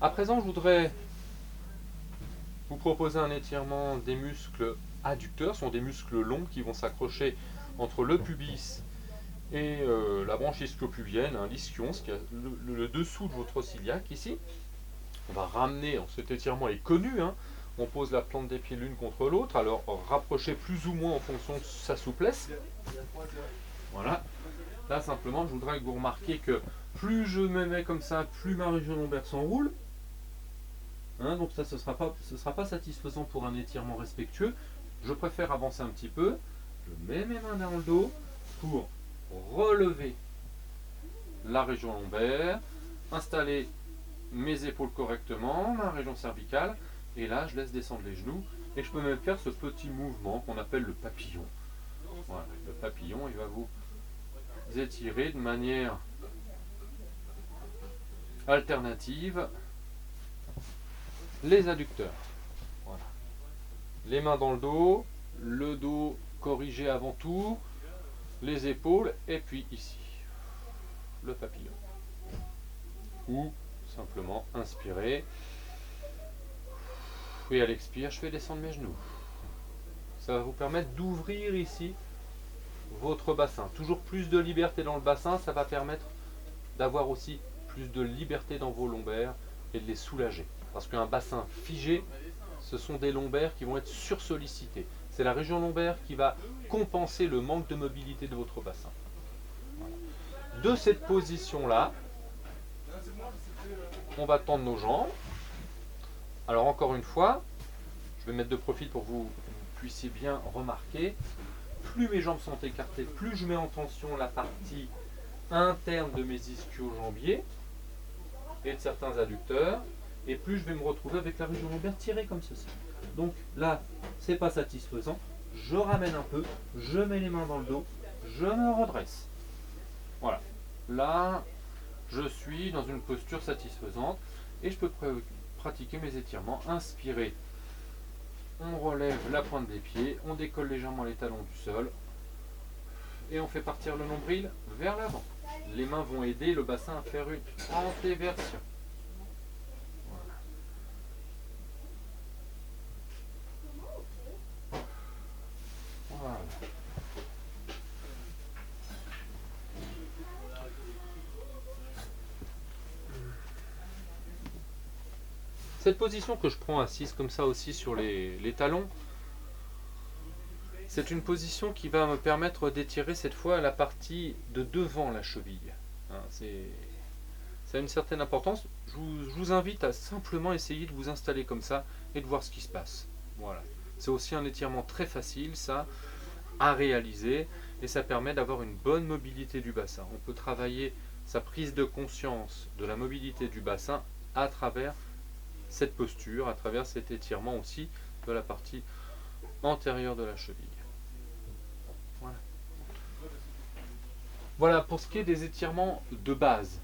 À présent, je voudrais vous proposer un étirement des muscles adducteurs. Ce sont des muscles longs qui vont s'accrocher entre le pubis et la branche ischio-pubienne, hein, l'ischion, ce qui est le dessous de votre ciliaque ici. On va ramener, cet étirement est connu, hein, on pose la plante des pieds l'une contre l'autre, alors rapprochez plus ou moins en fonction de sa souplesse. Voilà. Là simplement je voudrais que vous remarquiez que plus je me mets comme ça, plus ma région lombaire s'enroule. Hein, donc ça ce sera pas satisfaisant pour un étirement respectueux. Je préfère avancer un petit peu. Je mets mes mains dans le dos pour relever la région lombaire, installer mes épaules correctement, ma région cervicale, et là je laisse descendre les genoux et je peux même faire ce petit mouvement qu'on appelle le papillon. Voilà, le papillon il va vous étirer de manière alternative les adducteurs. Voilà. Les mains dans le dos corrigé avant tout, les épaules et puis ici le papillon. Ou simplement inspirer. Et à l'expire, je fais descendre mes genoux. Ça va vous permettre d'ouvrir ici votre bassin. Toujours plus de liberté dans le bassin, ça va permettre d'avoir aussi plus de liberté dans vos lombaires et de les soulager. Parce qu'un bassin figé, ce sont des lombaires qui vont être sursollicités. C'est la région lombaire qui va compenser le manque de mobilité de votre bassin. Voilà. De cette position-là, on va tendre nos jambes. Alors encore une fois, je vais mettre de profil pour que vous puissiez bien remarquer. Plus mes jambes sont écartées, plus je mets en tension la partie interne de mes ischio-jambiers et de certains adducteurs, et plus je vais me retrouver avec la région lombaire tirée comme ceci. Donc là, c'est pas satisfaisant. Je ramène un peu, je mets les mains dans le dos, je me redresse. Voilà. Là, je suis dans une posture satisfaisante et je peux pratiquer mes étirements. Inspirez. On relève la pointe des pieds, on décolle légèrement les talons du sol et on fait partir le nombril vers l'avant. Les mains vont aider le bassin à faire une antéversion. Voilà. Cette position que je prends assise comme ça aussi sur les talons, c'est une position qui va me permettre d'étirer cette fois la partie de devant la cheville. Hein, ça a une certaine importance. Je vous invite à simplement essayer de vous installer comme ça et de voir ce qui se passe. Voilà. C'est aussi un étirement très facile, ça, à réaliser, et ça permet d'avoir une bonne mobilité du bassin. On peut travailler sa prise de conscience de la mobilité du bassin à travers cette posture, à travers cet étirement aussi de la partie antérieure de la cheville. Voilà. Voilà pour ce qui est des étirements de base.